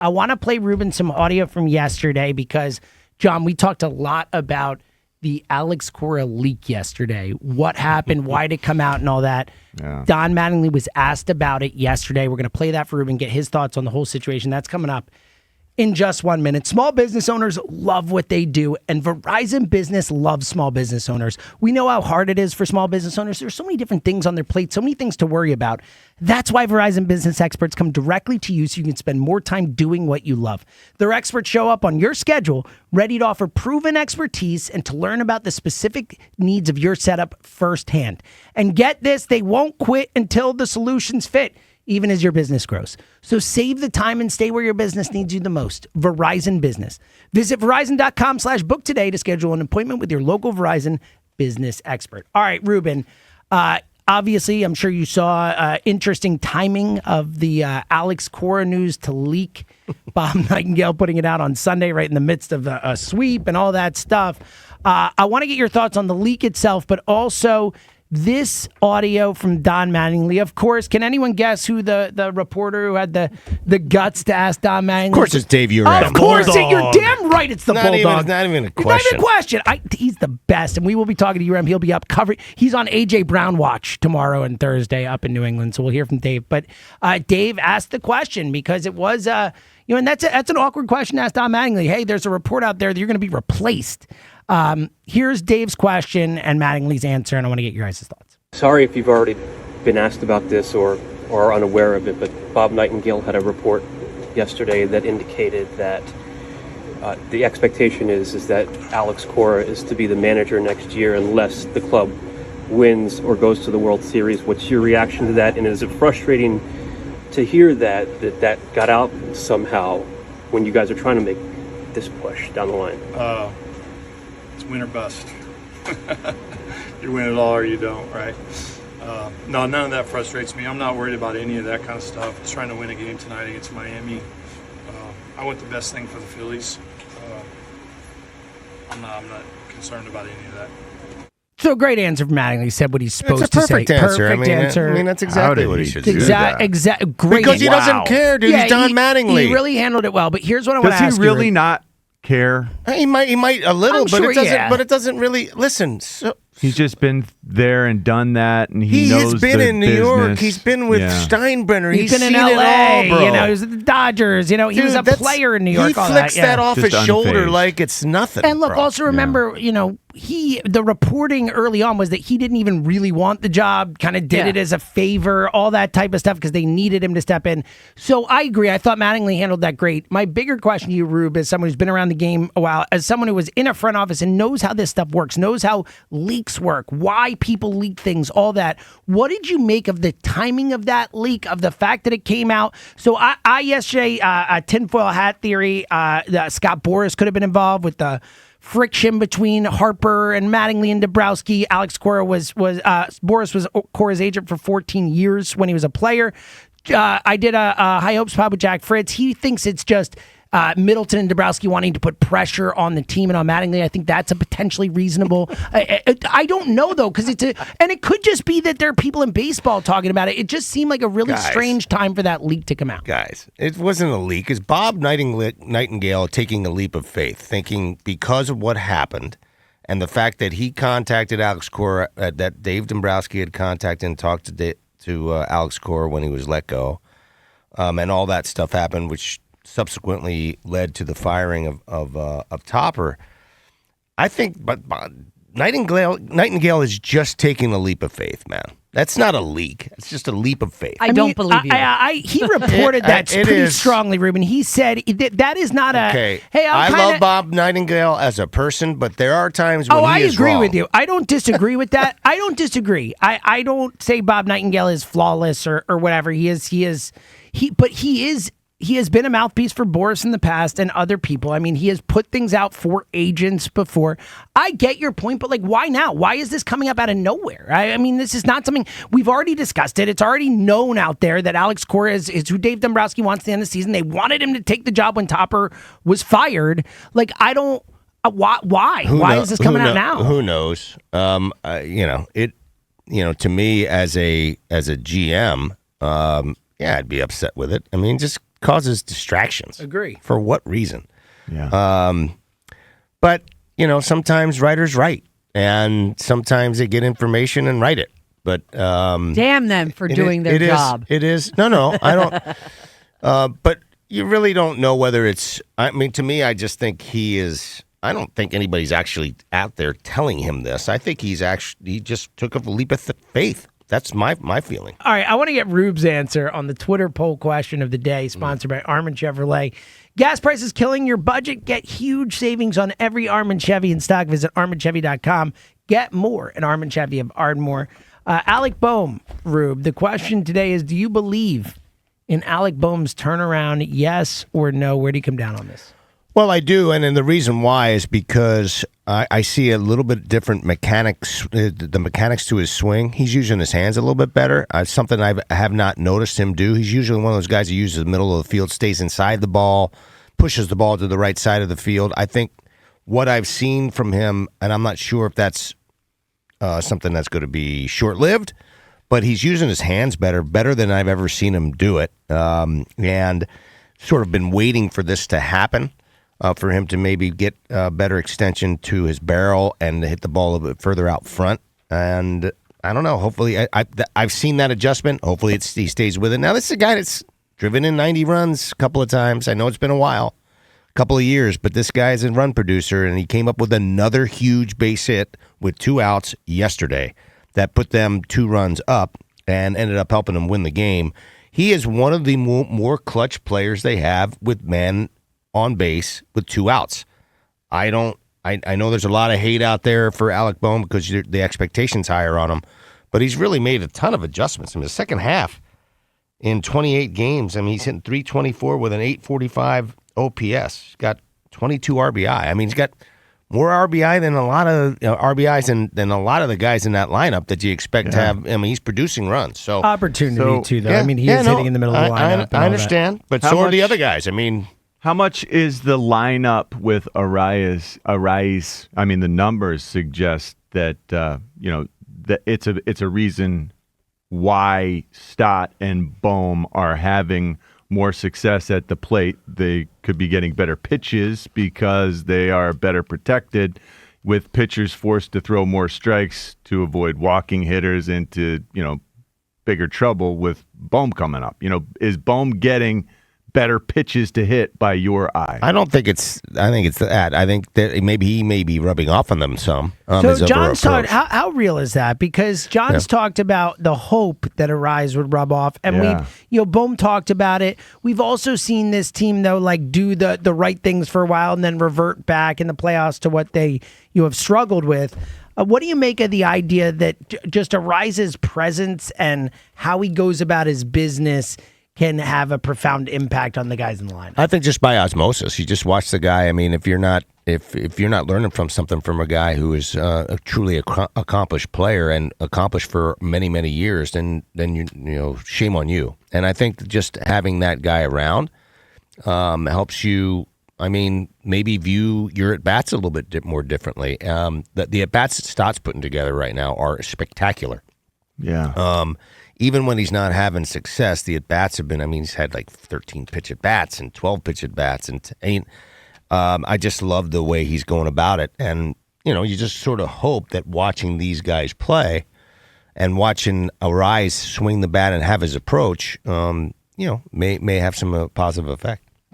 I want to play Ruben some audio from yesterday because, John, we talked a lot about the Alex Cora leak yesterday. What happened? Why did it come out and all that? Yeah. Don Mattingly was asked about it yesterday. We're going to play that for Ruben, get his thoughts on the whole situation. That's coming up in just 1 minute. Small business owners love what they do, and Verizon Business loves small business owners. We know how hard it is for small business owners. There's so many different things on their plate, so many things to worry about. That's why Verizon Business experts come directly to you so you can spend more time doing what you love. Their experts show up on your schedule, ready to offer proven expertise and to learn about the specific needs of your setup firsthand. And get this, they won't quit until the solutions fit, even as your business grows. So save the time and stay where your business needs you the most. Verizon Business. Visit Verizon.com/book today to schedule an appointment with your local Verizon business expert. All right, Ruben. Obviously, I'm sure you saw interesting timing of the Alex Cora news to leak. Bob Nightengale putting it out on Sunday right in the midst of a sweep and all that stuff. I want to get your thoughts on the leak itself, but also this audio from Don Mattingly. Of course, can anyone guess who the reporter who had the guts to ask Don Mattingly? Of course, it's Dave Uram. Of course, you're damn right. It's the Bulldog. Not even a question. He's the best, and we will be talking to Uram. He'll be up covering. He's on A.J. Brown watch tomorrow and Thursday up in New England, so we'll hear from Dave. But Dave asked the question because it was, and that's an awkward question to ask Don Mattingly. Hey, there's a report out there that you're going to be replaced. Here's Dave's question and Mattingly's answer, and I want to get your guys' thoughts. Sorry if you've already been asked about this or are unaware of it, but Bob Nightengale had a report yesterday that indicated that the expectation is that Alex Cora is to be the manager next year unless the club wins or goes to the World Series. What's your reaction to that? And is it frustrating to hear that got out somehow when you guys are trying to make this push down the line? It's win or bust. You win it all or you don't, right? No, none of that frustrates me. I'm not worried about any of that kind of stuff. I was trying to win a game tonight against Miami. I want the best thing for the Phillies. I'm not concerned about any of that. So great answer from Mattingly. He said what he's supposed to say. Perfect answer. I mean, that's exactly what he should do. Exactly. Great. Because he doesn't care, dude. Yeah, he's Don Mattingly. He really handled it well. But here's what I want to ask you. Does he really not care? He might a little, but sure, it doesn't. yeah. But it doesn't really. Listen, he's just been there and done that, and he knows has been the in New business. York. He's been with Steinbrenner. He's been in seen LA. It all, bro. He was at the Dodgers. He was a player in New York. He flicks that off Just his shoulder unfazed. like it's nothing. And look, bro. also remember, the reporting early on was that he didn't even really want the job, kind of did it as a favor, all that type of stuff because they needed him to step in. So I agree. I thought Mattingly handled that great. My bigger question to you, Rube, as someone who's been around the game a while, as someone who was in a front office and knows how this stuff works, knows how leaks work, why people leak things, all that. What did you make of the timing of that leak, of the fact that it came out? So I yesterday, a tinfoil hat theory, Scott Boras could have been involved with the friction between Harper and Mattingly and Dombrowski. Alex Cora Boras was Cora's agent for 14 years when he was a player. I did a High Hopes pod with Jack Fritz. He thinks it's just Middleton and Dombrowski wanting to put pressure on the team and on Mattingly. I think that's a potentially reasonable. I don't know though, because and it could just be that there are people in baseball talking about it. It just seemed like a really strange time for that leak to come out. Guys, it wasn't a leak. It's Bob Nightengale taking a leap of faith, thinking because of what happened and the fact that he contacted Alex Cora, that Dave Dombrowski had contacted and talked to Alex Cora when he was let go, and all that stuff happened, which subsequently led to the firing of Topper. I think, but Nightengale is just taking a leap of faith, man. That's not a leak. It's just a leap of faith. I don't believe you. He reported that pretty strongly, Ruben. He said that is not a. Okay. Hey, I love Bob Nightengale as a person, but there are times when I agree wrong. with you. I don't disagree with that. I don't disagree. I don't say Bob Nightengale is flawless or whatever. He has been a mouthpiece for Boras in the past and other people. I mean, he has put things out for agents before. I get your point, but why now? Why is this coming up out of nowhere? I mean, this is not something we've already discussed it. It's already known out there that Alex Cora is who Dave Dombrowski wants at the end of the season. They wanted him to take the job when Topper was fired. Why? Why is this coming out now? Who knows? To me as a GM, I'd be upset with it. I mean, just causes distractions. Agree. For what reason? Yeah. But, sometimes writers write, and sometimes they get information and write it. But damn them for doing their job. It is. No, I don't. But you really don't know whether it's. I mean, to me, I just think he is. I don't think anybody's actually out there telling him this. I think he just took a leap of faith. That's my feeling. All right, I want to get Rube's answer on the Twitter poll question of the day, sponsored by Armin Chevrolet. Gas prices killing your budget? Get huge savings on every Armin Chevy in stock. Visit ArminChevy.com. Get more at Armin Chevy of Ardmore. Alec Bohm, Rube, the question today is, do you believe in Alec Bohm's turnaround, yes or no? Where do you come down on this? Well, I do, and the reason why is because I see a little bit different mechanics, the mechanics to his swing. He's using his hands a little bit better. Something I have not noticed him do. He's usually one of those guys who uses the middle of the field, stays inside the ball, pushes the ball to the right side of the field. I think what I've seen from him, and I'm not sure if that's something that's going to be short-lived, but he's using his hands better than I've ever seen him do it, and sort of been waiting for this to happen. For him to maybe get a better extension to his barrel and to hit the ball a little bit further out front. And I don't know. Hopefully, I've seen that adjustment. Hopefully, he stays with it. Now, this is a guy that's driven in 90 runs a couple of times. I know it's been a while, a couple of years, but this guy's a run producer, and he came up with another huge base hit with 2 outs yesterday that put them 2 runs up and ended up helping them win the game. He is one of the more clutch players they have with men on base with 2 outs. I know there's a lot of hate out there for Alec Bohm because the expectation's higher on him, but he's really made a ton of adjustments. In the second half, in 28 games, I mean, he's hitting .324 with an .845 OPS. He's got 22 RBI. I mean, he's got more RBI than a lot of RBIs than a lot of the guys in that lineup that you expect to have. I mean, he's producing runs. So opportunity too, though. Yeah, I mean, he's hitting in the middle of the lineup. I understand, but so are the other guys. I mean. How much is the lineup with Arraez? I mean, the numbers suggest that that it's a reason why Stott and Bohm are having more success at the plate. They could be getting better pitches because they are better protected, with pitchers forced to throw more strikes to avoid walking hitters into bigger trouble with Bohm coming up. Is Bohm getting better pitches to hit by your eye? I think it's that. I think that he may be rubbing off on them some. So John's talked, how real is that? Because John's talked about the hope that Arraez would rub off, and Bohm talked about it. We've also seen this team though, like do the right things for a while and then revert back in the playoffs to what they have struggled with. What do you make of the idea that just Arraez's presence and how he goes about his business can have a profound impact on the guys in the line? I think just by osmosis. You just watch the guy. I mean, if you're not learning from something from a guy who is a truly accomplished player and accomplished for many, many years, then shame on you. And I think just having that guy around helps you. I mean, maybe view your at bats a little bit more differently. The at bats that Stott's putting together right now are spectacular. Yeah. Even when he's not having success, the at-bats have been, he's had like 13 pitch at-bats and 12 pitch at-bats. And I just love the way he's going about it. And, you just sort of hope that watching these guys play and watching Arraez swing the bat and have his approach, may have some positive effect.